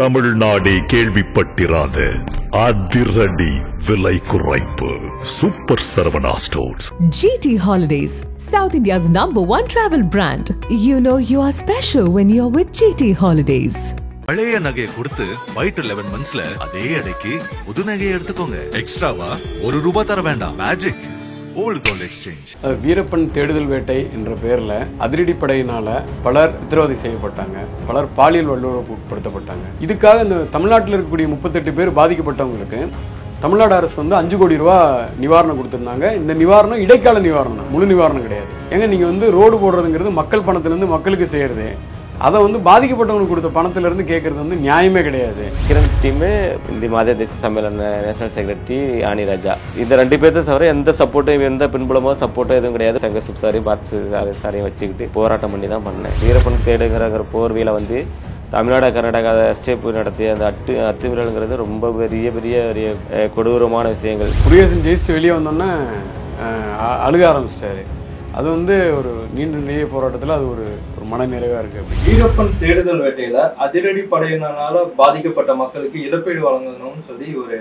தமிழ்நாடே கேள்விப்பட்டிராத அதிரடி விலை குறைப்பு super Saravana stores. GT Holidays, South India's #1 travel brand. You know you are special when you're with GT Holidays. பழைய நகையை கொடுத்து பை டு 11 monthsல அதே அடைக்கு புது நகையை எடுத்துக்கோங்க. எக்ஸ்ட்ராவா ₹1 தர வேண்டாம். Magic old gold exchange. Veerappan தேடுதல் வேட்டை என்ற பெயரில் அதிரடிப்படையினால பலர் சித்திரவதை செய்யப்பட்டாங்க, பலர் பாலியல் வல்லுறவுக்கு உட்படுத்தப்பட்டாங்க. இதுக்காக இந்த தமிழ்நாட்டில் இருக்கக்கூடிய 38 பேர் பாதிக்கப்பட்டவங்களுக்கு தமிழ்நாடு அரசு வந்து 5 கோடி ரூபா நிவாரணம் கொடுத்துருந்தாங்க. இந்த நிவாரணம் இடைக்கால நிவாரணம், முழு நிவாரணம் கிடையாது. ஏங்க நீங்கள் வந்து ரோடு போடுறதுங்கிறது மக்கள் பணத்திலேருந்து மக்களுக்கு செய்கிறது, அதை வந்து பாதிக்கப்பட்டவங்களுக்கு கொடுத்த பணத்திலிருந்து கேட்கறது வந்து நியாயமே கிடையாது. கிரண் டீமு இந்த மாதே தேசிய சம்மேளன நேஷனல் செக்ரட்டரி ஆனி ராஜா, இந்த 2 பேர்த்த தவிர எந்த சப்போர்ட்டும், எந்த பின்புலமோ சப்போர்ட்டோ எதுவும் கிடையாது. சங்க சுப்சாரி பாத் சாரையும் வச்சுக்கிட்டு போராட்டம் பண்ணி தான் பண்ணேன். வீரப்பன் தேடுகிற போர்வையில் வந்து தமிழ்நாடு கர்நாடகா ஸ்டேப் நடத்திய அந்த அத்துமீறல்ங்கிறது ரொம்ப பெரிய கொடூரமான விஷயங்கள். குடியரசு ஜெயிச்சுட்டு வெளியே வந்தோன்னே அழுக ஆரம்பிச்சிட்டாரு. அது வந்து ஒரு நீண்ட போராட்டத்தில் அது ஒரு மன நிறைவா இருக்கு. வீரப்பன் தேடுதல் வேட்டையில அதிரடி படையினால பாதிக்கப்பட்ட மக்களுக்கு இழப்பீடு வழங்கணும்னு சொல்லி ஒரு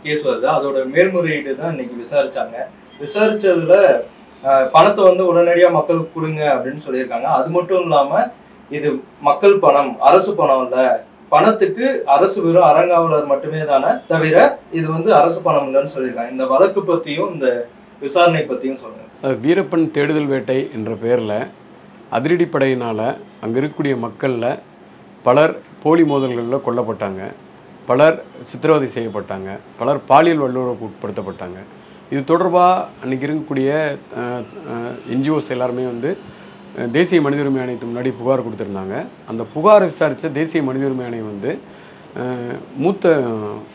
கேஸ் வருது. அதோட மேல்முறையீடு தான் இன்னைக்கு விசாரிச்சாங்க. விசாரிச்சதுல பணத்தை வந்து உடனடியா மக்களுக்கு கொடுங்க அப்படின்னு சொல்லியிருக்காங்க. அது மட்டும் இல்லாம இது மக்கள் பணம், அரசு பணம் இல்ல, பணத்துக்கு அரசு வெறும் அறங்காவலர் மட்டுமே தானே தவிர இது வந்து அரசு பணம் இல்லைன்னு சொல்லியிருக்காங்க. இந்த வழக்கு பத்தியும் இந்த விசாரணை பத்தியும் சொல்லுங்க. வீரப்பன் தேடுதல் வேட்டை என்ற பெயரில் அதிரடிப்படையினால் அங்கே இருக்கக்கூடிய மக்களில் பலர் போலி மோதல்களில் கொல்லப்பட்டாங்க, பலர் சித்திரவதை செய்யப்பட்டாங்க, பலர் பாலியல் வல்லுறவுக்கு உட்படுத்தப்பட்டாங்க. இது தொடர்பாக அன்றைக்கி இருக்கக்கூடிய என்ஜிஓஸ் எல்லாருமே வந்து தேசிய மனித உரிமை ஆணையத்துக்கு முன்னாடி புகார் கொடுத்துருந்தாங்க. அந்த புகாரை விசாரித்த தேசிய மனித உரிமை ஆணையம் வந்து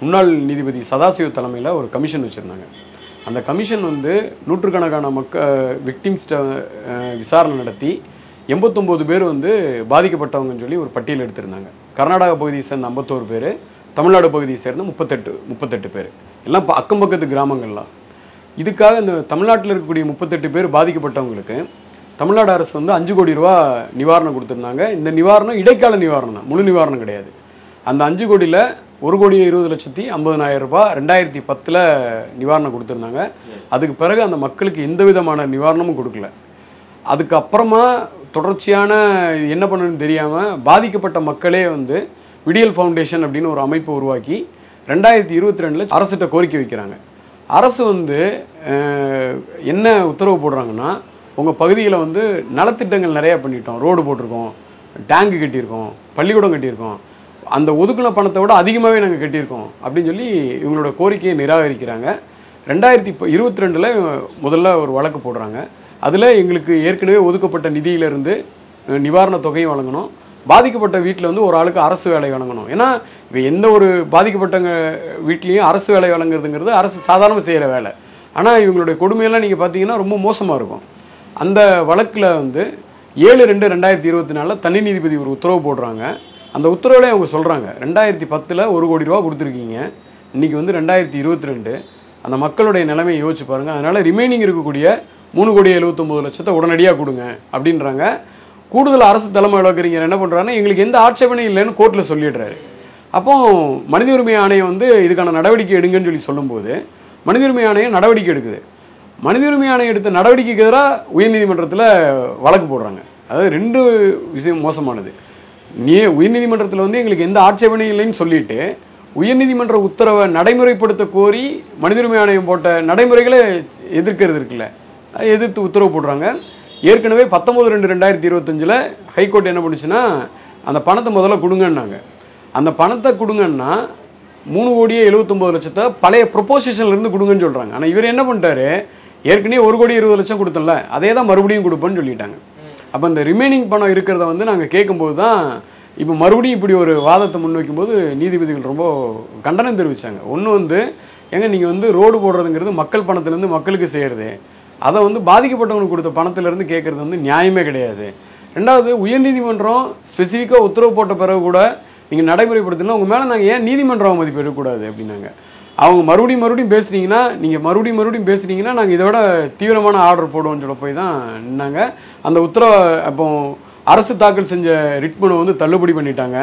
முன்னாள் நீதிபதி சதாசிவ தலைமையில் ஒரு கமிஷன் வச்சுருந்தாங்க. அந்த கமிஷன் வந்து நூற்றுக்கணக்கான விக்டிம்ஸ்ட விசாரணை நடத்தி 89 பேர் வந்து பாதிக்கப்பட்டவங்கன்னு சொல்லி ஒரு பட்டியல் எடுத்திருந்தாங்க. கர்நாடகா பகுதியை சேர்ந்த 51 பேர், தமிழ்நாடு பகுதியை சேர்ந்த 38 பேர், எல்லாம் அக்கம் பக்கத்து கிராமங்கள்லாம். இதுக்காக இந்த தமிழ்நாட்டில் இருக்கக்கூடிய 38 பேர் பாதிக்கப்பட்டவங்களுக்கு தமிழ்நாடு அரசு வந்து 5 கோடி ரூபா நிவாரணம் கொடுத்துருந்தாங்க. இந்த நிவாரணம் இடைக்கால நிவாரணம் தான், முழு நிவாரணம் கிடையாது. அந்த 5 கோடியில் 1,20,50,000 ரூபாய் 2010 நிவாரணம் கொடுத்துருந்தாங்க. அதுக்கு பிறகு அந்த மக்களுக்கு எந்த விதமான நிவாரணமும் கொடுக்கல. அதுக்கப்புறமா தொடர்ச்சியான என்ன பண்ணணும்னு தெரியாமல் பாதிக்கப்பட்ட மக்களே வந்து விடியல் ஃபவுண்டேஷன் அப்படின்னு ஒரு அமைப்பை உருவாக்கி 2022 அரசிட்ட கோரிக்கை வைக்கிறாங்க. அரசு வந்து என்ன உத்தரவு போடுறாங்கன்னா, உங்கள் பகுதியில் வந்து நலத்திட்டங்கள் நிறையா பண்ணிட்டோம், ரோடு போட்டிருக்கோம், டேங்கு கட்டியிருக்கோம், பள்ளிக்கூடம் கட்டியிருக்கோம், அந்த ஒதுக்கின பணத்தை விட அதிகமாகவே நாங்கள் கட்டியிருக்கோம் அப்படின்னு சொல்லி இவங்களோட கோரிக்கையை நிராகரிக்கிறாங்க. 2022 முதல்ல ஒரு வழக்கு போடுறாங்க. அதில் எங்களுக்கு ஏற்கனவே ஒதுக்கப்பட்ட நிதியிலிருந்து நிவாரண தொகையும் வழங்கணும், பாதிக்கப்பட்ட வீட்டில் வந்து ஒரு ஆளுக்கு அரசு வேலை வழங்கணும். ஏன்னா இப்போ எந்த ஒரு பாதிக்கப்பட்டவங்க வீட்லேயும் அரசு வேலை வழங்குறதுங்கிறது அரசு சாதாரணமாக செய்கிற வேலை. ஆனால் இவங்களுடைய கொடுமையெல்லாம் நீங்கள் பார்த்தீங்கன்னா ரொம்ப மோசமாக இருக்கும். அந்த வழக்கில் வந்து 7/2/2024 தனி நீதிபதி ஒரு உத்தரவு போடுறாங்க. அந்த உத்தரவுலேயே அவங்க சொல்கிறாங்க, 2010 1 கோடி ரூபா கொடுத்துருக்கீங்க, இன்றைக்கி வந்து 2022, அந்த மக்களுடைய நிலைமையை யோசிச்சு பாருங்கள். அதனால் ரிமைனிங் இருக்கக்கூடிய 3,79,00,000 உடனடியாக கொடுங்க அப்படின்றாங்க. கூடுதல் அரசு தலைமை வழக்கறிஞர் என்ன பண்ணுறாங்கன்னா, எங்களுக்கு எந்த ஆட்சேபனையும் இல்லைன்னு கோர்ட்டில் சொல்லிடுறாரு. அப்போ மனித உரிமை ஆணையம் வந்து இதுக்கான நடவடிக்கை எடுங்கன்னு சொல்லி சொல்லும்போது மனித உரிமை ஆணையம் நடவடிக்கை எடுக்குது. மனித உரிமை ஆணையம் எடுத்த நடவடிக்கைக்கு எதிராக உயர்நீதிமன்றத்தில் வழக்கு போடுறாங்க. அதாவது 2 விஷயம் மோசமானது. உயர்நீதிமன்றத்தில் வந்து எங்களுக்கு எந்த ஆட்சேபனையும் இல்லைன்னு சொல்லிட்டு உயர்நீதிமன்ற உத்தரவை நடைமுறைப்படுத்த கோரி மனித உரிமை ஆணையம் போட்ட நடைமுறைகளை எதிர்க்கிறது இருக்குல்ல, எதிர்த்து உத்தரவு போடுறாங்க. ஏற்கனவே 19/2/2025 ஹைகோர்ட் என்ன பண்ணுச்சுன்னா, அந்த பணத்தை முதல்ல கொடுங்கன்னாங்க. அந்த பணத்தை கொடுங்கன்னா 3,79,00,000 பழைய ப்ரொபோசிஷன்லேருந்து கொடுங்கன்னு சொல்கிறாங்க. ஆனால் இவர் என்ன பண்ணிட்டாரு, ஏற்கனவே 1,20,00,000 கொடுத்தல, அதே தான் மறுபடியும் கொடுப்பேன்னு சொல்லிட்டாங்க. அப்போ இந்த ரிமைனிங் பணம் இருக்கிறத வந்து நாங்கள் கேட்கும்போது தான் இப்போ மறுபடியும் இப்படி ஒரு வாதத்தை முன்வைக்கும்போது நீதிபதிகள் ரொம்ப கண்டனம் தெரிவித்தாங்க. ஒன்று வந்து, ஏங்க நீங்கள் வந்து ரோடு போடுறதுங்கிறது மக்கள் பணத்திலேருந்து மக்களுக்கு செய்கிறது, அதை வந்து பாதிக்கப்பட்டவங்களுக்கு கொடுத்த பணத்திலேருந்து கேட்குறது வந்து நியாயமே கிடையாது. ரெண்டாவது, உயர்நீதிமன்றம் ஸ்பெசிஃபிக்காக உத்தரவு போட்ட பிறகு கூட நீங்கள் நடைமுறைப்படுத்தினா உங்கள் மேலே நாங்கள் ஏன் நீதிமன்ற அவமதிப்பு எடுக்கக்கூடாது அப்படின்னாங்க. அவங்க மறுபடியும் பேசுனீங்கன்னா, நீங்கள் மறுபடியும் பேசுனீங்கன்னா நாங்கள் இதை விட தீவிரமான ஆர்டர் போடுவோம்னு சொல்ல போய் தான் நின்னாங்க. அந்த உத்தரவை அப்போ அரசு தாக்கல் செஞ்ச ரிட் மனு வந்து தள்ளுபடி பண்ணிட்டாங்க.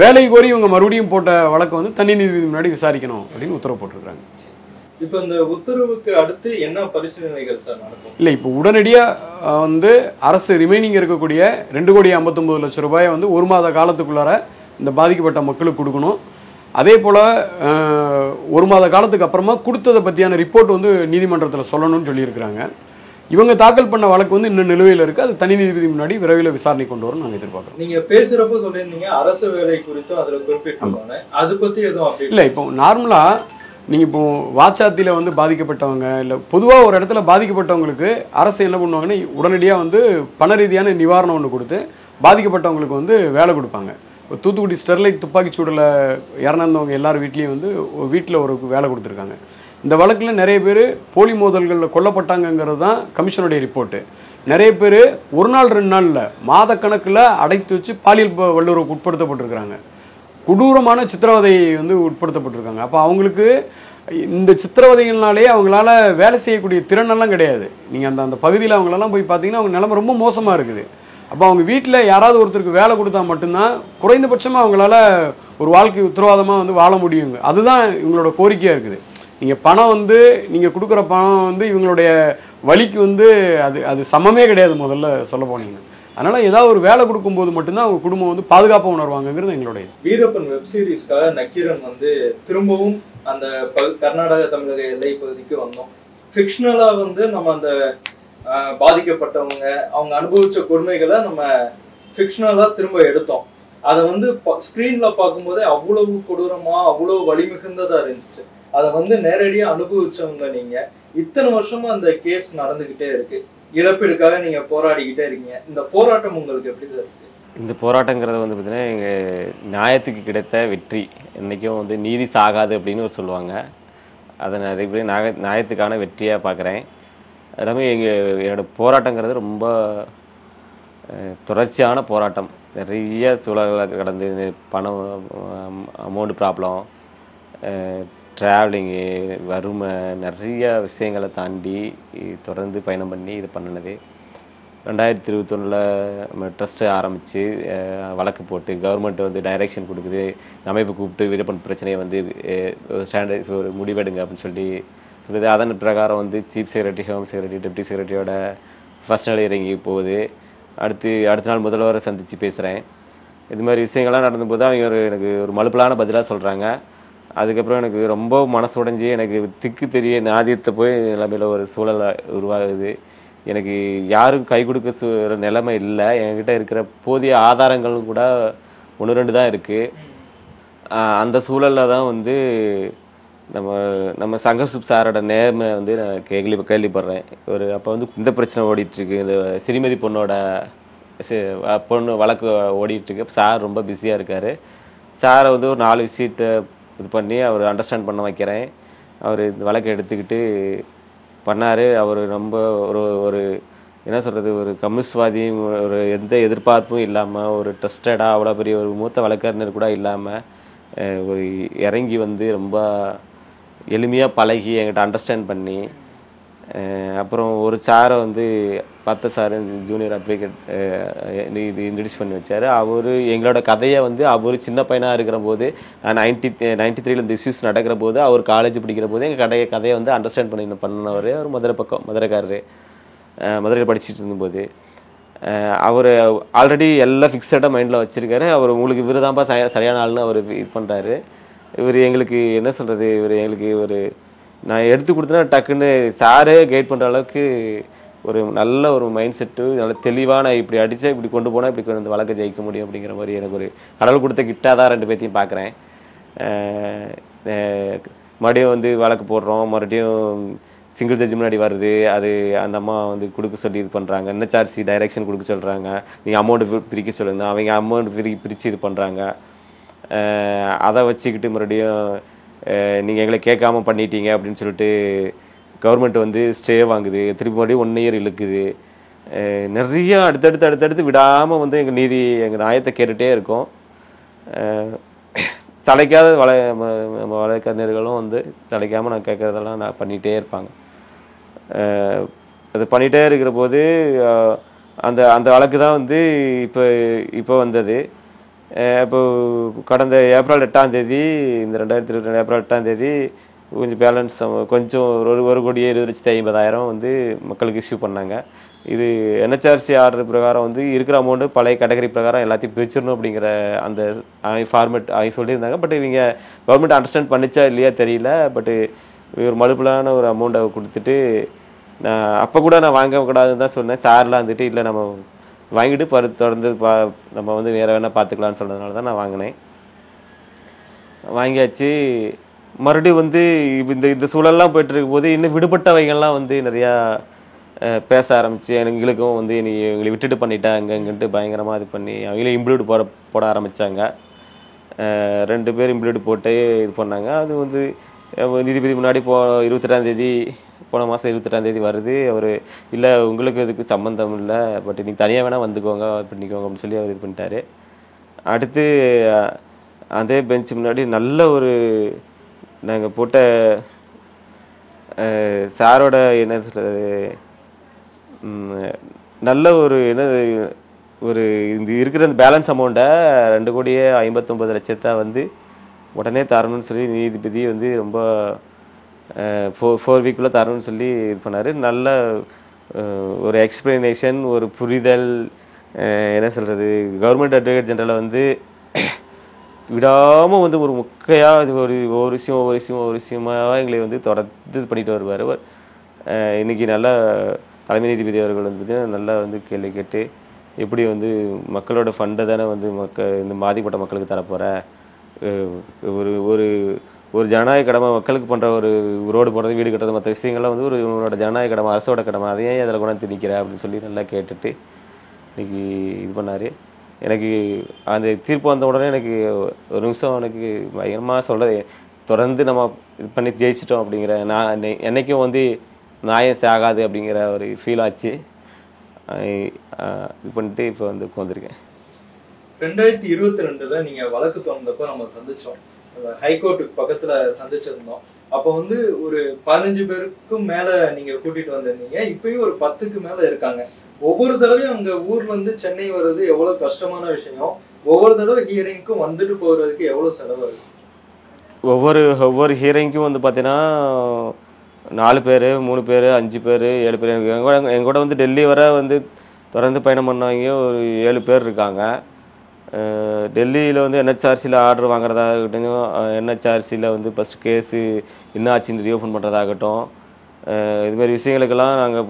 வேலை கோரி இவங்க மறுபடியும் போட்ட வழக்கு வந்து தனி நீதிபதி முன்னாடி விசாரிக்கணும் அப்படின்னு உத்தரவு போட்டிருக்காங்க. இப்போ இந்த உத்தரவுக்கு அடுத்து என்ன பரிசீலனைகள் சார் நடக்கும்? இல்லை, இப்போ உடனடியாக வந்து அரசு ரிமைனிங் இருக்கக்கூடிய 2,59,00,000 ரூபாயை வந்து 1 மாத காலத்துக்குள்ளார இந்த பாதிக்கப்பட்ட மக்களுக்கு கொடுக்கணும். அதே போல் 1 மாத காலத்துக்கு அப்புறமா கொடுத்ததை பற்றியான ரிப்போர்ட் வந்து நீதிமன்றத்தில் சொல்லணும்னு சொல்லியிருக்கிறாங்க. இவங்க தாக்கல் பண்ண வழக்கு வந்து இன்னும் நிலுவையில் இருக்குது. அது தனி நீதிபதி முன்னாடி விரைவில் விசாரணை கொண்டு வரும் நாங்கள் எதிர்பார்க்குறோம். நீங்கள் பேசுகிறப்போ சொல்லியிருந்தீங்க அரசு வேலை குறித்தும் அதில் குறிப்பிட்டிருக்காங்க, அதை பற்றி எதுவும் இல்லை. இப்போ நார்மலாக நீங்கள் இப்போ வாச்சாத்தியில் வந்து பாதிக்கப்பட்டவங்க இல்லை பொதுவாக ஒரு இடத்துல பாதிக்கப்பட்டவங்களுக்கு அரசு என்ன பண்ணுவாங்கன்னா உடனடியாக வந்து பண ரீதியான நிவாரணம் ஒன்று கொடுத்து பாதிக்கப்பட்டவங்களுக்கு வந்து வேலை கொடுப்பாங்க. இப்போ தூத்துக்குடி ஸ்டெர்லைட் துப்பாக்கிச்சூடில் இறந்தவங்க எல்லார் வீட்லேயும் வந்து வீட்டில் ஒரு வேலை கொடுத்துருக்காங்க. இந்த வழக்கில் நிறைய பேர் போலி மோதல்களில் கொல்லப்பட்டாங்கங்கிறது தான் கமிஷனுடைய ரிப்போர்ட்டு. நிறைய பேர் 1 நாள் 2 நாளில் மாதக்கணக்கில் அடைத்து வச்சு பாலியல் வல்லுறவுக்கு உட்படுத்தப்பட்டிருக்கிறாங்க. கொடூரமான சித்திரவதை வந்து உட்படுத்தப்பட்டிருக்காங்க. அப்போ அவங்களுக்கு இந்த சித்திரவதைகள்னாலே அவங்களால வேலை செய்யக்கூடிய திறனெல்லாம் கிடையாது. நீங்கள் அந்த பகுதியில் அவங்களெல்லாம் போய் பார்த்தீங்கன்னா அவங்க நிலைமை ரொம்ப மோசமாக இருக்குது. அப்போ அவங்க வீட்டில் யாராவது ஒருத்தருக்கு வேலை கொடுத்தா மட்டும்தான் குறைந்தபட்சமாக அவங்களால ஒரு வாழ்க்கை உத்தரவாதமாக வந்து வாழ முடியுங்க. அதுதான் இவங்களோட கோரிக்கையாக இருக்குது. நீங்கள் பணம் வந்து நீங்கள் கொடுக்குற பணம் வந்து இவங்களுடைய வழிக்கு வந்து அது சமமே கிடையாது முதல்ல சொல்ல போனீங்கன்னா. அதனால் ஏதாவது ஒரு வேலை கொடுக்கும்போது மட்டும்தான் அவங்க குடும்பம் வந்து பாதுகாப்பாக உணர்வாங்கிறது எங்களுடைய. வீரப்பன் வெப் சீரிஸ்க்காக நக்கீரன் வந்து திரும்பவும் அந்த கர்நாடக தமிழக எல்லை பகுதிக்கு வந்தோம். ஃபிக்ஷனலாக வந்து நம்ம அந்த பாதிக்கப்பட்டவங்க அவங்க அனுபவிச்ச கொடுமைகளை நம்ம ஃபிக்ஷனலாக திரும்ப எடுத்தோம். அதை வந்து ஸ்க்ரீனில் பார்க்கும்போதே அவ்வளவு கொடூரமாக அவ்வளோ வலிமிகுந்ததாக இருந்துச்சு. அதை வந்து நேரடியாக அனுபவிச்சவங்க நீங்கள். இத்தனை வருஷமா அந்த கேஸ் நடந்துக்கிட்டே இருக்கு, இழப்பீடுக்காக நீங்க போராடிக்கிட்டே இருக்கீங்க. இந்த போராட்டம் உங்களுக்கு எப்படி சார் இருக்கு? இந்த போராட்டங்கிறது வந்து பார்த்தீங்கன்னா எங்கள் நியாயத்துக்கு கிடைத்த வெற்றி. என்றைக்கும் வந்து நீதி சாகாது அப்படின்னு ஒரு சொல்லுவாங்க. அதை நிறைய பேர் நியாயத்துக்கான வெற்றியாக பார்க்குறேன். எல்லாமே என்னோடய போராட்டங்கிறது ரொம்ப தொடர்ச்சியான போராட்டம். நிறைய சூழல்களை கடந்து பணம், அமௌண்ட் ப்ராப்ளம், ட்ராவலிங்கு, வறுமை, நிறைய விஷயங்களை தாண்டி தொடர்ந்து பயணம் பண்ணி இது பண்ணினது. 2021 நம்ம ட்ரஸ்ட்டு ஆரம்பித்து வழக்கு போட்டு கவர்மெண்ட் வந்து டைரெக்ஷன் கொடுக்குது, அமைப்பு கூப்பிட்டு வீரப்பன் பிரச்சனையை வந்து ஸ்டாண்டர்ட்ஸ் ஒரு முடிவெடுங்க அப்படின்னு சொல்லுது. அதன் பிரகாரம் வந்து chief secretary, home secretary, deputy செக்ரட்டரியோட ஃபர்ஸ்ட் நாள் இறங்கி போகுது. அடுத்த நாள் முதல்வரை சந்தித்து பேசுகிறேன். இது மாதிரி விஷயங்கள்லாம் நடந்தபோது அவங்க எனக்கு ஒரு மலுப்பலான பதிலாக சொல்கிறாங்க. அதுக்கப்புறம் எனக்கு ரொம்ப மனசு உடைஞ்சி எனக்கு திக்கு தெரிய நாதியத்தை போய் நிலைமையில் ஒரு சூழல் உருவாகுது. எனக்கு யாரும் கை கொடுக்க நிலைமை இல்லை. என்கிட்ட இருக்கிற போதிய ஆதாரங்களும் கூட 1-2 தான் இருக்குது. அந்த சூழலில் தான் வந்து நம்ம சங்கர்சுப் சாரோட நேர்மை வந்து நான் கேள்விப்படுறேன். அப்போ வந்து இந்த பிரச்சனை ஓடிட்டுருக்கு, இந்த சிறுமதி பொண்ணு வழக்கு ஓடிட்டுருக்கு. சார் ரொம்ப பிஸியாக இருக்கார். சாரை வந்து ஒரு 4 விசிட்டை இது பண்ணி அவர் அண்டர்ஸ்டாண்ட் பண்ண வைக்கிறேன். அவர் இந்த வழக்கை எடுத்துக்கிட்டு பண்ணார். அவர் ரொம்ப ஒரு என்ன சொல்கிறது, ஒரு கம்யூனிஸ்ட்வாதியும் ஒரு எந்த எதிர்பார்ப்பும் இல்லாமல், ஒரு ட்ரஸ்டடாக அவ்வளோ பெரிய ஒரு மூத்த வழக்கறிஞர் கூட இல்லாமல் ஒரு இறங்கி வந்து ரொம்ப எளிமையாக பழகி என்கிட்ட அண்டர்ஸ்டாண்ட் பண்ணி, அப்புறம் ஒரு சாரை வந்து சார் ஜூனியர் அட்வொகேட் இது இன்ட்ரடியூஸ் பண்ணி வச்சார். அவர் எங்களோட கதையை வந்து அவர் சின்ன பையனாக இருக்கிற போது 93 இந்த இஷ்யூஸ் நடக்கிற போது அவர் காலேஜ் படிக்கிற போது எங்கள் கதையை வந்து அண்டர்ஸ்டாண்ட் பண்ணவர். அவர் மதுரைக்காரரு, மதுரையில் படிச்சுட்டு இருந்தபோது அவர் ஆல்ரெடி எல்லாம் ஃபிக்ஸடாக மைண்டில் வச்சுருக்காரு. அவர் உங்களுக்கு இவர் தான்ப்பா சரியான ஆள்னு அவர் இது பண்ணுறாரு. இவர் எங்களுக்கு என்ன சொல்கிறது, இவர் எங்களுக்கு நான் எடுத்து கொடுத்தேன்னா டக்குன்னு சாரே கைட் பண்ணுற அளவுக்கு ஒரு நல்ல ஒரு மைண்ட் செட்டு, நல்ல தெளிவான இப்படி அடித்தா இப்படி கொண்டு போனால் இப்படி இந்த வழக்கை ஜெயிக்க முடியும் அப்படிங்கிற மாதிரி எனக்கு ஒரு கடவுள் கொடுத்த கிட்டாக தான் 2 பேர்த்தையும் பார்க்குறேன். மறுபடியும் வந்து வழக்கு போடுறோம், மறுபடியும் சிங்கிள் ஜட்ஜ் முன்னாடி வருது. அது அந்த அம்மா வந்து கொடுக்க சொல்லி இது பண்ணுறாங்க, என்ஹெச்ஆர்சி டைரெக்ஷன் கொடுக்க சொல்கிறாங்க, நீங்கள் அமௌண்ட்டு பிரிக்க சொல்லுங்க. அவங்க அமௌண்ட் பிரித்து இது பண்ணுறாங்க. அதை வச்சுக்கிட்டு மறுபடியும் நீங்கள் எங்களை கேட்காம பண்ணிட்டீங்க அப்படின்னு சொல்லிட்டு கவர்மெண்ட் வந்து ஸ்டே வாங்குது. திருப்பி மறுபடியும் 1 இயர் இழுக்குது. நிறைய அடுத்தடுத்து விடாமல் வந்து எங்கள் நியாயத்தை கேட்டுகிட்டே இருக்கோம். தலைக்காத வழக்கறிஞர்களும் வந்து தலைக்காமல் நான் கேட்குறதெல்லாம் நான் பண்ணிகிட்டே இருப்பாங்க. அது பண்ணிகிட்டே இருக்கிற போது அந்த வழக்கு தான் வந்து இப்போ வந்தது. இப்போ கடந்த ஏப்ரல் 8ஆம் தேதி இந்த 2022 ஏப்ரல் 8ஆம் தேதி கொஞ்சம் பேலன்ஸ் கொஞ்சம் 1,20,50,000 வந்து மக்களுக்கு இஷ்யூ பண்ணாங்க. இது என்ஹெச்ஆர்சி ஆர்டர் பிரகாரம் வந்து இருக்கிற அமௌண்ட்டு பழைய கேட்டகரி பிரகாரம் எல்லாத்தையும் பிரிச்சிடணும் அப்படிங்கிற அந்த ஃபார்மேட் அவங்க சொல்லியிருந்தாங்க. பட் இவங்க கவர்மெண்ட் அண்டர்ஸ்டாண்ட் பண்ணிச்சா இல்லையா தெரியல. பட்டு ஒரு மலுப்பலான ஒரு அமௌண்ட்டை கொடுத்துட்டு நான் அப்போ கூட நான் வாங்கக்கூடாதுன்னு தான் சொன்னேன். சார்லாம் வந்துட்டு இல்லை நம்ம வாங்கிட்டு தொடர்ந்து நம்ம வந்து வேறு வேணால் பார்த்துக்கலான்னு சொன்னதுனால தான் நான் வாங்கினேன். வாங்கியாச்சு. மறுபடியும் வந்து இந்த சூழல்லாம் போய்ட்டு இருக்கும்போது இன்னும் விடுபட்டவைகள்லாம் வந்து நிறையா பேச ஆரம்பிச்சு எங்களுக்கும் வந்து நீ எங்களை விட்டுட்டு பண்ணிட்டா அங்கன்ட்டு பயங்கரமாக இது பண்ணி அவங்களே இம்ப்ளூட் போட ஆரம்பித்தாங்க. 2 பேர் இம்ப்ளூட் போட்டு இது பண்ணாங்க. அது வந்து நீதிபதி முன்னாடி 22ஆம் தேதி போன மாதம் 22ஆம் தேதி வருது. அவர் இல்லை உங்களுக்கு இதுக்கு சம்மந்தம் இல்லை, பட் நீங்கள் தனியாக வேணால் வந்துக்கோங்க பண்ணிக்கோங்க அப்படின்னு சொல்லி அவர் இது பண்ணிட்டாரு. அடுத்து அதே பெஞ்ச் முன்னாடி நல்ல ஒரு நாங்கள் போட்ட சாரோட என்ன சொல்கிறது நல்ல ஒரு ஒரு இந்த இருக்கிற அந்த பேலன்ஸ் அமௌண்ட்டை 2,59,00,000 வந்து உடனே தரணும்னு சொல்லி நீதிபதி வந்து ரொம்ப 4 வீக்குள்ளே தரணும்னு சொல்லி இது பண்ணார். நல்ல ஒரு எக்ஸ்பிளனேஷன், ஒரு புரிதல், என்ன சொல்கிறது கவர்மெண்ட் அட்வொகேட் ஜெனரலை வந்து விடாமல் வந்து ஒரு முக்கையாக ஒவ்வொரு விஷயமாக எங்களை வந்து தொடர்ந்து இது பண்ணிட்டு வருவார். இன்றைக்கி நல்லா தலைமை நீதிபதி அவர்கள் வந்து நல்லா வந்து கேள்வி கேட்டு எப்படி வந்து மக்களோட ஃபண்டை தானே வந்து இந்த பாதிக்கப்பட்ட மக்களுக்கு தரப்போகிற ஒரு ஜனநாயக கடமை மக்களுக்கு பண்ணுற ஒரு ரோடு போடுறது வீடு கட்டுறது மற்ற விஷயங்கள்லாம் வந்து உன்னோட ஜனநாயக கடமை அரசோட கடமை அதையே அதில் கொண்டாந்து திணிக்கிற அப்படின்னு சொல்லி நல்லா கேட்டுட்டு இன்றைக்கி இது பண்ணார். எனக்கு அந்த தீர்ப்பு வந்த உடனே எனக்கு ஒரு நிமிஷம் எனக்கு பயங்கரமாக சொல்கிறது தொடர்ந்து நம்ம இது பண்ணி ஜெயிச்சிட்டோம் அப்படிங்கிற நான் என்றைக்கும் வந்து நியாயம் சாகாது அப்படிங்கிற ஒரு ஃபீல் ஆச்சு. இது பண்ணிட்டு இப்போ வந்து உட்காந்துருக்கேன். 2022 நீங்க வழக்கு தொடர்ந்தப்போ நம்ம சந்திச்சோம், ஹைகோர்ட்டுக்கு பக்கத்துல சந்திச்சிருந்தோம். அப்போ வந்து ஒரு 15 பேருக்கும் மேல நீங்க கூட்டிட்டு வந்திருந்தீங்க. இப்பயும் ஒரு 10க்கு மேல இருக்காங்க. ஒவ்வொரு தடவையும் அங்க ஊர்ல இருந்து சென்னை வர்றது எவ்வளவு கஷ்டமான விஷயம். ஒவ்வொரு தடவை ஹியரிங்க்கும் வந்துட்டு போறதுக்கு எவ்வளவு செலவு இருக்கு? ஒவ்வொரு ஹியரிங்க்கும் வந்து பார்த்தீங்கன்னா 4 பேர் 3 பேர் 5 பேர் 7 பேர் எங்கூட வந்து டெல்லி வர வந்து தொடர்ந்து பயணம் பண்ணவங்க ஒரு 7 பேர் இருக்காங்க. டெல்லியில் வந்து என்ஹெச்ஆர்சியில் ஆர்டர் வாங்குறதாகட்டும், என்ஹெச்ஆர்சியில் வந்து ஃபஸ்ட் கேஸு என்ன ஆச்சுன்னு ரீஓப்பன் பண்ணுறதாகட்டும், இதுமாரி விஷயங்களுக்கெல்லாம் நாங்கள்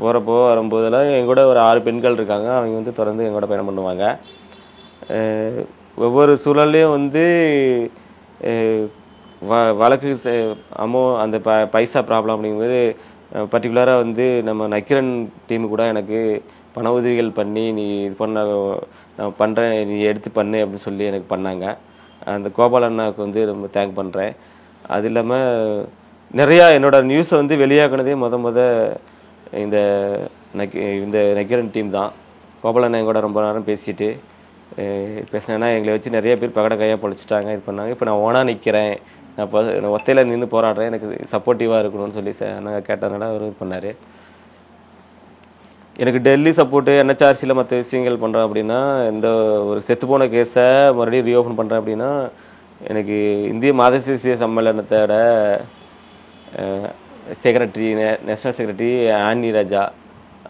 போகிறப்போ வரும்போதெல்லாம் எங்கூட ஒரு 6 பெண்கள் இருக்காங்க. அவங்க வந்து தொடர்ந்து எங்கூட பயணம் பண்ணுவாங்க. ஒவ்வொரு சூழல்லையும் வந்து வழக்கு அந்த பைசா ப்ராப்ளம் அப்படிங்கும்போது பர்டிகுலராக வந்து நம்ம நக்கிரன் டீமு கூட எனக்கு பண உதவிகள் பண்ணி நீ இது பண்ண நான் பண்ணுறேன் நீ எடுத்து பண்ணு அப்படின்னு சொல்லி எனக்கு பண்ணாங்க. அந்த கோபால் அண்ணாவுக்கு வந்து ரொம்ப தேங்க் பண்ணுறேன். அது இல்லாமல் நிறையா என்னோடய நியூஸை வந்து வெளியாகினதே இந்த நக்கிரன் டீம் தான். கோபால் அண்ணா கூட ரொம்ப நேரம் பேசினேன்னா எங்களை வச்சு நிறைய பேர் பகட கையாக பொழிச்சிட்டாங்க, இது பண்ணாங்க. இப்போ நான் ஓனாக நிற்கிறேன், நான் ஒத்தையில் நின்று போராடுறேன், எனக்கு சப்போர்ட்டிவாக இருக்கணும்னு சொல்லி நாங்கள் கேட்டதுனால அவர் இது பண்ணார். எனக்கு டெல்லி சப்போர்ட்டு என்ஹெச்ஆர்சியில் மற்ற விஷயங்கள் பண்ணுறேன் அப்படின்னா, இந்த ஒரு செத்துப்போன கேஸை மறுபடியும் ரீஓப்பன் பண்ணுறேன் அப்படின்னா எனக்கு இந்திய மாத தேசிய சம்மேளனத்தோட செக்ரட்டரி நேஷ்னல் செக்ரட்டரி ஆனி ராஜா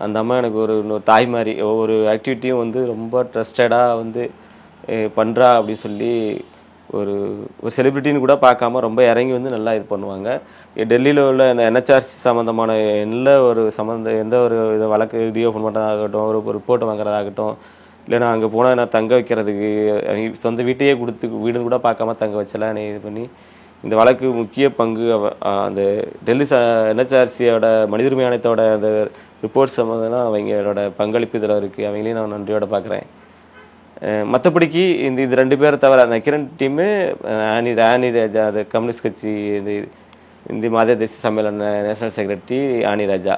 அந்த அம்மா எனக்கு ஒரு தாய் மாதிரி ஒவ்வொரு ஆக்டிவிட்டியும் வந்து ரொம்ப ட்ரஸ்டடாக வந்து பண்ணுறா அப்படின்னு சொல்லி ஒரு செலிப்ரிட்டின்னு கூட பார்க்காம ரொம்ப இறங்கி வந்து நல்லா இது பண்ணுவாங்க. டெல்லியில் உள்ள இந்த என்ஹெச்ஆர்சி சம்மந்தமான எந்த ஒரு இதை வழக்கு ரீஓப்பன் பண்ணுறதாகட்டும், ஒரு ரிப்போர்ட் வாங்குறதாகட்டும், இல்லைனா அங்கே போனால் நான் தங்க வைக்கிறதுக்கு சொந்த வீட்டையே வீடுன்னு கூட பார்க்காம தங்க வச்சலாம் இது பண்ணி இந்த வழக்கு முக்கிய பங்கு அந்த டெல்லி என்ஹெச்ஆர்சியோட மனித உரிமை ஆணையத்தோட அந்த ரிப்போர்ட்ஸ் சம்மந்தம்னா அவங்களோட பங்களிப்பு இதில் இருக்குது. அவங்களையும் நான் நன்றியோட பார்க்குறேன். மற்றபடிக்கு இந்த 2 பேரை தவிர அந்த கிரண் டீமு ஆனி ராஜா அது கம்யூனிஸ்ட் கட்சி இந்திய மாத தேசிய சம்மேளன நேஷனல் செக்ரட்டரி ஆனி ராஜா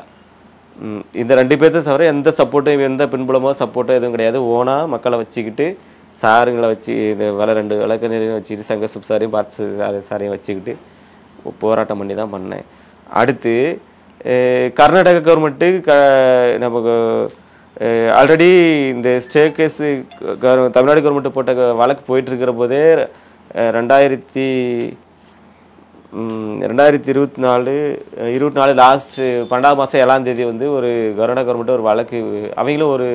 இந்த 2 பேர்த்த தவிர எந்த சப்போர்ட்டும் எந்த பின்புலமோ சப்போர்ட்டோ எதுவும் கிடையாது. ஓனாக மக்களை வச்சுக்கிட்டு சாருங்களை வச்சு இந்த 2 வழக்கறிஞரையும் வச்சுக்கிட்டு சங்க சுப்சாரையும் பார்த்து சாரையும் வச்சுக்கிட்டு போராட்டம் பண்ணி தான் பண்ணேன். அடுத்து கர்நாடக கவர்மெண்ட்டு நமக்கு ஆல்ரெடி இந்த ஸ்டே கேஸு தமிழ்நாடு கவர்மெண்ட் போட்ட வழக்கு போயிட்டு இருக்கிற போதே 2024 லாஸ்ட் 12ஆம் மாதம் 7ஆம் தேதி வந்து ஒரு கர்நாடகா கவர்மெண்ட் ஒரு வழக்கு அவங்களும் ஒரு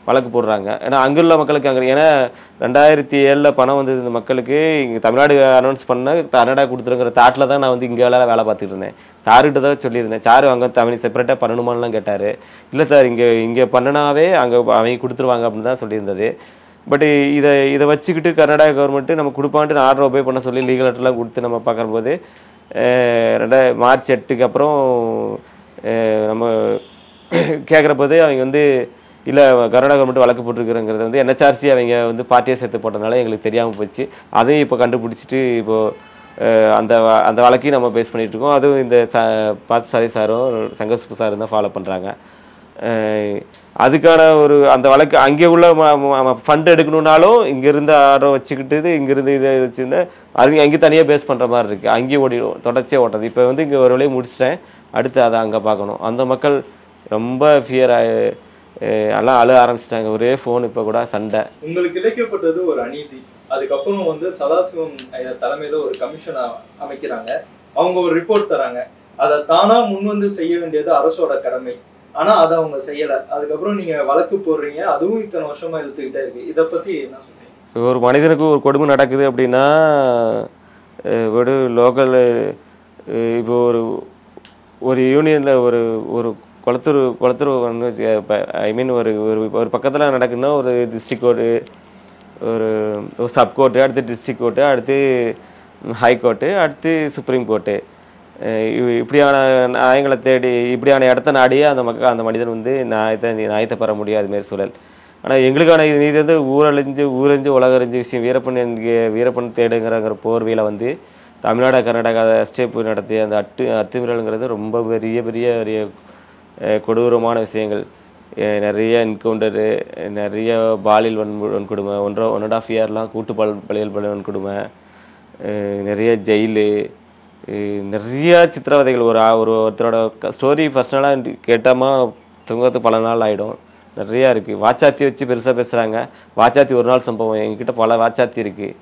வழக்கு போடுறாங்க. ஏன்னா அங்குள்ள மக்களுக்கு ஏன்னா 2007 பணம் வந்தது இந்த மக்களுக்கு இங்கே தமிழ்நாடு அனௌன்ஸ் பண்ண கர்நாடகா கொடுத்துருங்கிற தாட்டில் தான் நான் வந்து இங்கே வேலை பார்த்துட்டு இருந்தேன். சாருக்கிட்ட தான் சொல்லியிருந்தேன். சாரு அங்கே தமிழ் செப்பரேட்டாக பண்ணணுமான்லாம் கேட்டார். இல்லை சார் இங்கே பண்ணினாவே அங்கே அவங்க கொடுத்துருவாங்க அப்படின்னு தான் சொல்லியிருந்தது. பட் இதை வச்சுக்கிட்டு கர்நாடகா கவர்மெண்ட்டு நம்ம கொடுப்பான்ட்டு ஆர்டர் ஒபே பண்ண சொல்லி லீகல் லெட்டர்லாம் கொடுத்து நம்ம பார்க்கும்போது மார்ச் 8க்கு அப்புறம் நம்ம கேட்குற போது அவங்க வந்து இல்லை கர்நாடகா கவர்மெண்ட் வழக்கு போட்டிருக்கிறங்கிறது வந்து NHRC அவங்க வந்து பார்ட்டியை சேர்த்து போட்டதுனால எங்களுக்கு தெரியாமல் போச்சு. அதையும் இப்போ கண்டுபிடிச்சிட்டு இப்போது அந்த வழக்கையும் நம்ம பேஸ் பண்ணிகிட்டு இருக்கோம். அதுவும் இந்த பார்த்தசாரி சாரும் சங்கர் சாரும் தான் ஃபாலோ பண்ணுறாங்க. அதுக்கான ஒரு அந்த வழக்கு அங்கே உள்ள ஃபண்ட் எடுக்கணுன்னாலும் இங்கேருந்து ஆர்டர் வச்சுக்கிட்டு இங்கேருந்து இதை வச்சுருந்தா அங்கே தனியாக பேஸ் பண்ணுற மாதிரி இருக்குது. அங்கேயும் தொடர்ச்சியாக ஓட்டது. இப்போ வந்து இங்கே ஒரு வேலையை முடிச்சிட்டேன், அடுத்து அதை அங்கே பார்க்கணும். அந்த மக்கள் ரொம்ப எல்லாம் அழ ஆரம்பிச்சிட்டாங்க. ஒரே ஃபோன் இப்போ கூட சண்டை. உங்களுக்கு இழைக்கப்பட்டது ஒரு அநீதி. அதுக்கப்புறம் வந்து சதாசிவம் தலைமையில ஒரு கமிஷனை அமைக்கிறாங்க. அவங்க ஒரு ரிப்போர்ட் தராங்க. அதை தானா முன் வந்து செய்ய வேண்டியது அரசோட கடமை. ஆனா அதை அவங்க செய்யல. அதுக்கப்புறம் நீங்க வழக்கு போடுறீங்க. அதுவும் இத்தனை வருஷமா இழுத்துக்கிட்டே இருக்கு. இதை பத்தி என்ன சொல்றீங்க? ஒரு மனிதனுக்கு ஒரு கொடுமை நடக்குது அப்படின்னா ஒரு லோக்கல் இப்போ ஒரு யூனியன்ல ஒரு குளத்தூர் ஐ மீன் ஒரு பக்கத்தில் நடக்குதுன்னா ஒரு டிஸ்ட்ரிக்ட் கோர்ட்டு, ஒரு சப் கோர்ட்டு, அடுத்து டிஸ்ட்ரிக்ட் கோர்ட்டு, அடுத்து ஹைகோர்ட்டு, அடுத்து சுப்ரீம் கோர்ட்டு, இப்படியான நியாயங்களை தேடி இப்படியான இடத்த நாடியே அந்த மனிதன் வந்து நியாயத்தை பெற முடியாது மாரி சூழல். ஆனால் எங்களுக்கான நீதி வந்து ஊரறிஞ்சு உலகறிஞ்சு விஷயம் வீரப்பன் தேடுங்கிற போர்வையில் வந்து தமிழ்நாடு கர்நாடகா ஸ்டேப் நடத்திய அந்த அத்துமீறல்ங்கிறது ரொம்ப பெரிய கொடூரமான விஷயங்கள். நிறைய என்கவுண்டரு, நிறைய பாலியல் வன்கொடுமை, 1.5 இயர்லாம் கூட்டு பாலியல் வன்கொடுமை, நிறைய ஜெயிலு, நிறைய சித்திரவதைகள். ஒருத்தரோட ஸ்டோரி பர்சனலாக கேட்டோமா தூங்கிறது பல நாள் ஆகிடும். நிறையா இருக்குது. வாச்சாத்தி வச்சு பெருசாக பேசுகிறாங்க. வாச்சாத்தி ஒரு நாள் சம்பவம். எங்ககிட்ட பல வாச்சாத்தி இருக்குது.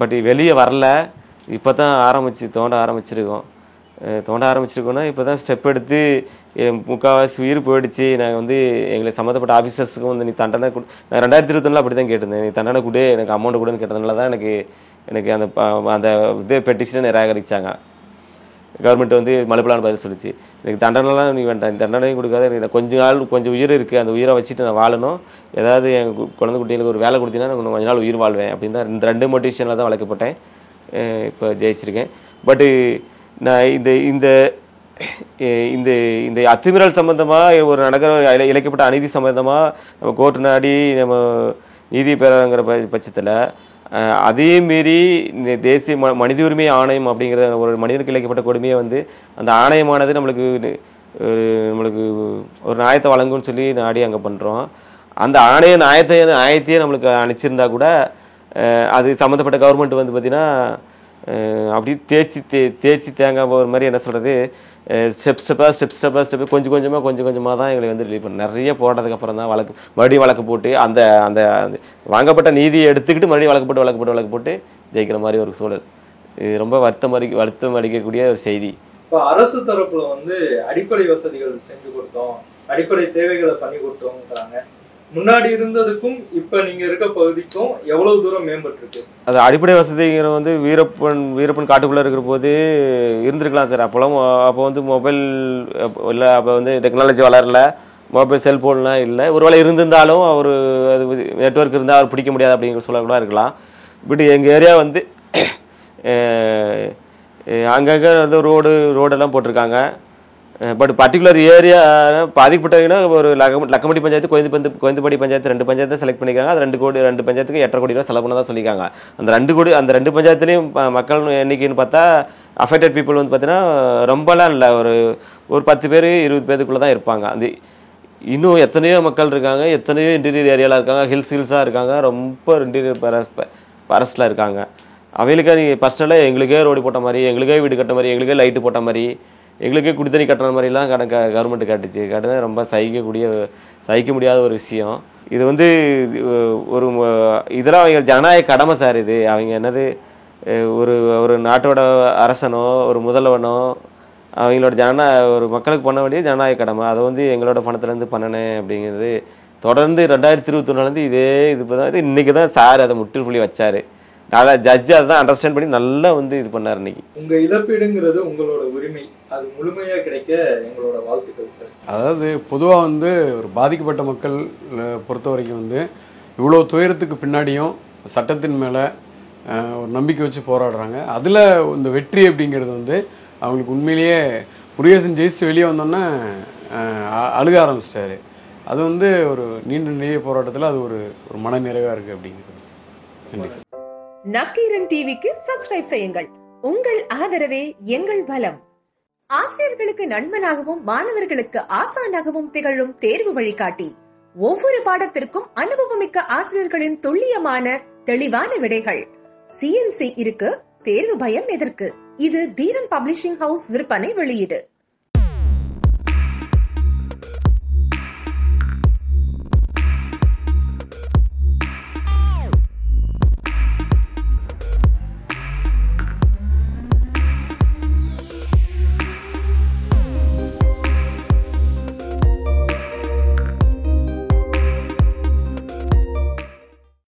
பட் வெளியே வரல. இப்போ தான் தோண்ட ஆரம்பிச்சிருக்கோன்னா இப்போ தான் ஸ்டெப் எடுத்து முக்கால்வாசி உயிர் போயிடுச்சு. நாங்கள் வந்து எங்களுக்கு சம்மந்தப்பட்ட ஆஃபீஸர்ஸுக்கும் வந்து நீ தண்டனை நான் 2021 அப்படி தான் கேட்டிருந்தேன். நீ தண்டனை கொடு, எனக்கு அமௌண்ட் கொடுன்னு கேட்டதுனால தான் எனக்கு அந்த இது பெட்டிஷனை நிராகரித்தாங்க. கவர்மெண்ட் வந்து மலுப்பலான பதில் சொல்லிச்சு. எனக்கு தண்டனைலாம் நீ வேண்டாம், தண்டனையும் கொடுக்காத, எனக்கு கொஞ்சம் உயிர் இருக்குது, அந்த உயிரை வச்சுட்டு நான் வாழணும், ஏதாவது என் குழந்தை குட்டிகளுக்கு ஒரு வேலை கொடுத்தீங்கன்னா நான் கொஞ்ச நாள் உயிர் வாழ்வேன் அப்படின்னு தான் 2 மோட்டிவேஷனில் தான் வளர்க்கப்பட்டேன். இப்போ ஜெயிச்சிருக்கேன். பட்டு நான் இந்த அத்துமீறல் சம்பந்தமாக ஒரு இழைக்கப்பட்ட அநீதி சம்பந்தமாக நம்ம கோர்ட்டு நாடி நம்ம நீதி பெறங்கிற பட்சத்தில் அதே மீறி இந்த தேசிய மனித உரிமை ஆணையம் அப்படிங்கிற ஒரு மனிதனுக்கு இழைக்கப்பட்ட கொடுமையை வந்து அந்த ஆணையமானது நம்மளுக்கு ஒரு நியாயத்தை வழங்கும்னு சொல்லி நாடி அங்கே பண்ணுறோம். அந்த நியாயத்தையே நம்மளுக்கு அனுப்பிச்சிருந்தா கூட அது சம்மந்தப்பட்ட கவர்மெண்ட் வந்து பார்த்திங்கன்னா அப்படி தேய்ச்சி தேங்காய் ஒரு மாதிரி என்ன சொல்கிறது, ஸ்டெப் கொஞ்சம் கொஞ்சமாக தான் எங்களை வந்து ரிலீவ் பண்ண. நிறைய போட்டதுக்கப்புறம் தான் மறுபடியும் வழக்கு போட்டு அந்த வாங்கப்பட்ட நீதியை எடுத்துக்கிட்டு மறுபடியும் வழக்கு போட்டு ஜெயிக்கிற மாதிரி ஒரு சூழல். இது ரொம்ப வருத்தம் அளிக்கக்கூடிய ஒரு செய்தி. இப்போ அரசு தரப்புல வந்து அடிப்படை வசதிகள் செஞ்சு கொடுத்தோம், அடிப்படை தேவைகளை பண்ணி கொடுத்தோங்கிறாங்க. முன்னாடி இருந்ததுக்கும் இப்ப நீங்க இருக்க பகுதிக்கும் எவ்வளவு தூரம் மேம்பட்டு இருக்கு? அது அடிப்படை வசதிங்கிற வந்து வீரப்பன் காட்டுக்குள்ள இருக்கிற போது இருந்திருக்கலாம் சார். அப்போ வந்து மொபைல் இல்லை, அப்போ வந்து டெக்னாலஜி வளரல, மொபைல் செல்போன்லாம் இல்லை. ஒருவேளை இருந்திருந்தாலும் அது நெட்வொர்க் இருந்தால் அவர் பிடிக்க முடியாது அப்படிங்கிற சொல்ல கூட இருக்கலாம். பட் எங்கள் ஏரியா வந்து அங்கங்கே வந்து ரோடெல்லாம் போட்டிருக்காங்க. பட் பர்டிகுலர் ஏரியா பாதிக்கப்பட்டவங்கன்னா ஒரு லக்கம்பட்டி பஞ்சாயத்து, கோயந்தப்படி பஞ்சாயத்து 2 பஞ்சாயத்தை செலக்ட் பண்ணியிருக்காங்க. அது 2 பஞ்சாயத்துக்கு 8.5 கோடி ரூபா செலவு பண்ணதான் சொல்லியிருக்காங்க. அந்த 2 பஞ்சாயத்துலேயும் மக்கள் எண்ணிக்கைன்னு பார்த்தா அஃபெக்டட் பீப்புள் வந்து பார்த்தீங்கன்னா ரொம்பலாம் இல்லை, ஒரு 10 பேர் 20 பேருக்குள்ளே தான் இருப்பாங்க. இன்னும் எத்தனையோ மக்கள் இருக்காங்க, எத்தனையோ இன்டீரியர் ஏரியாவில் இருக்காங்க, ஹில்ஸாக இருக்காங்க, ரொம்ப இன்டீரியர் ஃபாரஸ்ட்டில் இருக்காங்க. அவைகளுக்கு நீங்கள் பர்சனலாக எங்களுக்கே ரோடு போட்ட மாதிரி, எங்களுக்கே வீடு கட்ட மாதிரி, எங்களுக்கே லைட்டு போட்ட மாதிரி, எங்களுக்கே குடித்தண்ணி கட்டுற மாதிரிலாம் கவர்மெண்ட் காட்டுது ரொம்ப சகிக்க முடியாத ஒரு விஷயம். இது வந்து ஒரு இதெல்லாம் அவங்க ஜனநாயக கடமை சார். இது அவங்க என்னது ஒரு நாட்டோட அரசனோ ஒரு முதல்வனோ அவங்களோட ஒரு மக்களுக்கு பண்ண வேண்டிய ஜனநாயக கடமை. அதை வந்து எங்களோட பணத்துலேருந்து பண்ணனேன் அப்படிங்கிறது தொடர்ந்து 2021 இதே இது இன்னைக்கு தான் சார் அதை முற்றுப்புள்ளி வச்சாரு. அதான் ஜட்ஜ் அதான் அண்டர்ஸ்டாண்ட் பண்ணி நல்லா வந்து இது பண்ணார். இன்னைக்கு உங்க இழப்பீடுங்கிறது உங்களோட உரிமை, அது முழுமையா கிடைக்க எங்களோட வாழ்த்துக்கள். அதாவது பொதுவாக வந்து ஒரு பாதிக்கப்பட்ட மக்கள் பொறுத்த வரைக்கும் வந்து இவ்வளோ துயரத்துக்கு பின்னாடியும் சட்டத்தின் மேலே ஒரு நம்பிக்கை வச்சு போராடுறாங்க. அதில் இந்த வெற்றி அப்படிங்கிறது வந்து அவங்களுக்கு உண்மையிலேயே முருகேசன் ஜெயிச்சுட்டு வெளியே வந்தோன்னே அழுக ஆரம்பிச்சிட்டாரு. அது வந்து ஒரு நீண்ட போராட்டத்தில் அது ஒரு மன நிறைவாக இருக்குது அப்படிங்கிறது. நன்றி சார். நக்கீரன் டிவிக்கு சப்ஸ்கிரைப் செய்யுங்கள். உங்கள் ஆதரவே எங்கள் பலம். ஆசிரியர்களுக்கு நண்பனாகவும் மாணவர்களுக்கு ஆசானாகவும் திகழும் தேர்வு வழிகாட்டி. ஒவ்வொரு பாடத்திற்கும் அனுபவமிக்க ஆசிரியர்களின் துல்லியமான தெளிவான விடைகள். CNC இருக்கு, தேர்வு பயம் எதற்கு? இது தீரன் பப்ளிஷிங் ஹவுஸ் விற்பனை வெளியீடு.